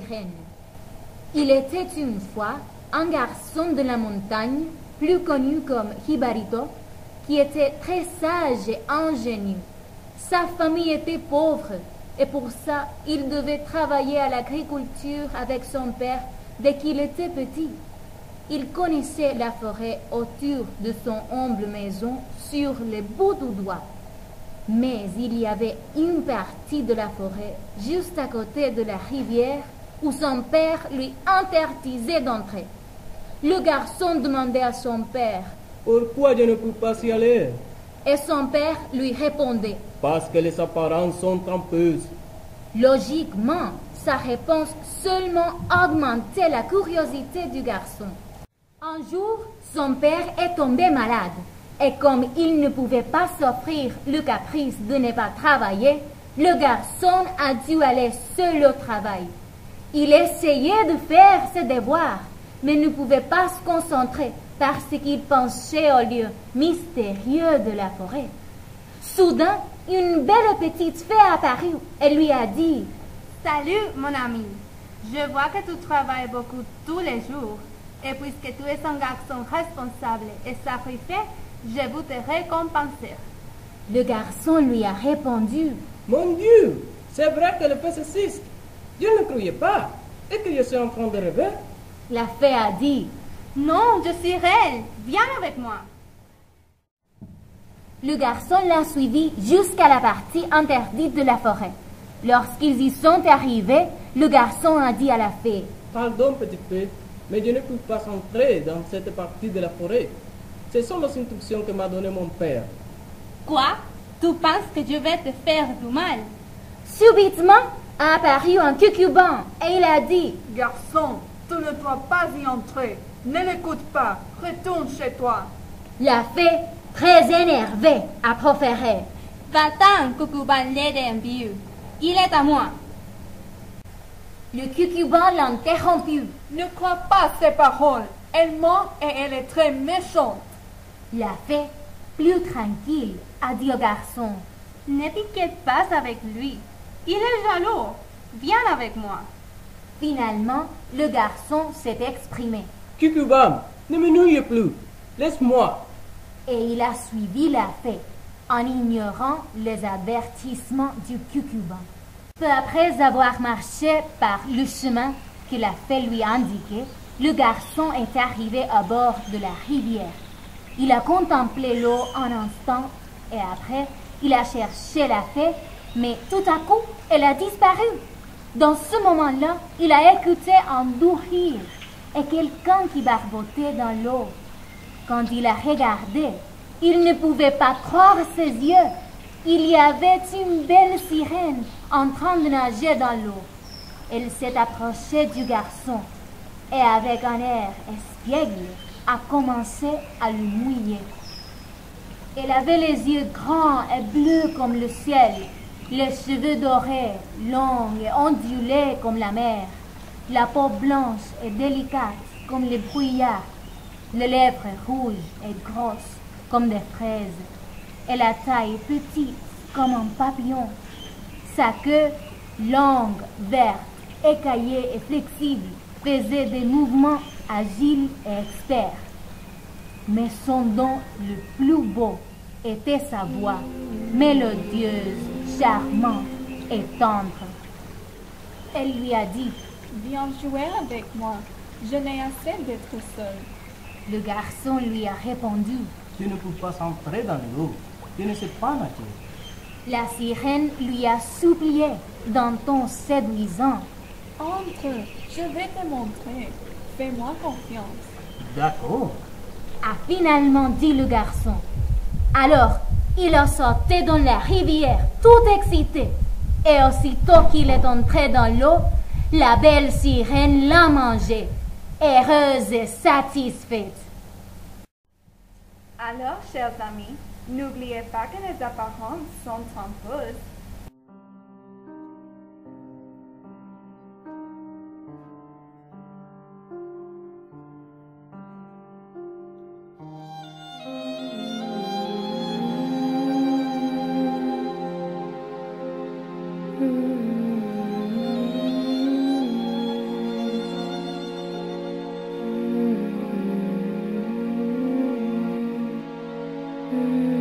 sirène. Il était une fois un garçon de la montagne, plus connu comme Jibarito, qui était très sage et ingénieux. Sa famille était pauvre et pour ça, il devait travailler à l'agriculture avec son père dès qu'il était petit. Il connaissait la forêt autour de son humble maison sur le bout du doigt. Mais il y avait une partie de la forêt juste à côté de la rivière où son père lui interdisait d'entrer. Le garçon demandait à son père « Pourquoi je ne peux pas y aller ?» Et son père lui répondait « Parce que les apparences sont trompeuses. » Logiquement, sa réponse seulement augmentait la curiosité du garçon. Un jour, son père est tombé malade. Et comme il ne pouvait pas s'offrir le caprice de ne pas travailler, le garçon a dû aller seul au travail. Il essayait de faire ses devoirs, mais ne pouvait pas se concentrer parce qu'il pensait au lieu mystérieux de la forêt. Soudain, une belle petite fée apparut et lui a dit « Salut, mon ami. Je vois que tu travailles beaucoup tous les jours. Et puisque tu es un garçon responsable et sacrifié, je vous te récompenser. » Le garçon lui a répondu « Mon Dieu, c'est vrai que le feu existe. Je ne croyais pas. Et que je suis en train de rêver. » La fée a dit « Non, je suis réelle. Viens avec moi. » Le garçon l'a suivi jusqu'à la partie interdite de la forêt. Lorsqu'ils y sont arrivés, le garçon a dit à la fée « Pardon, petite fée, mais je ne peux pas entrer dans cette partie de la forêt. Ce sont les instructions que m'a donné mon père. » « Quoi? Tu penses que je vais te faire du mal? » Subitement a apparu un cucuban et il a dit « Garçon, tu ne dois pas y entrer. Ne l'écoute pas. Retourne chez toi. » La fée, très énervée, a proféré « Va-t'en, cucuban l'aider. Il est à moi. » Le cucuban l'a interrompu. « Ne crois pas ces paroles. Elle ment et elle est très méchante. » La fée, plus tranquille, a dit au garçon « Ne t'inquiète pas avec lui. Il est jaloux. Viens avec moi. » Finalement, le garçon s'est exprimé. « Cucuban, ne me nuis plus. Laisse-moi. » Et il a suivi la fée, en ignorant les avertissements du cucuban. Peu après avoir marché par le chemin que la fée lui indiquait, le garçon est arrivé à bord de la rivière. Il a contemplé l'eau un instant et après, il a cherché la fée, mais tout à coup, elle a disparu. Dans ce moment-là, il a écouté un doux rire et quelqu'un qui barbotait dans l'eau. Quand il a regardé, il ne pouvait pas croire ses yeux. Il y avait une belle sirène en train de nager dans l'eau. Elle s'est approchée du garçon et avec un air espiègle a commencé à le mouiller. Elle avait les yeux grands et bleus comme le ciel, les cheveux dorés, longs et ondulés comme la mer, la peau blanche et délicate comme les brouillards, les lèvres rouges et grosses comme des fraises, et la taille petite comme un papillon. Sa queue, longue, verte, écaillée et flexible, faisait des mouvements agiles et experts. Mais son don le plus beau était sa voix, mélodieuse, charmante et tendre. Elle lui a dit « Viens jouer avec moi, je n'ai assez d'être seule. » Le garçon lui a répondu « Je ne peux pas entrer dans l'eau, je ne sais pas nager. » La sirène lui a supplié d'un ton séduisant. « Entre, je vais te montrer, fais-moi confiance. » « D'accord. » a finalement dit le garçon. Alors, il a sauté dans la rivière, tout excité. Et aussitôt qu'il est entré dans l'eau, la belle sirène l'a mangé, heureuse et satisfaite. Alors, chers amis, n'oubliez pas que les apparences sont trompeuses. Hmm.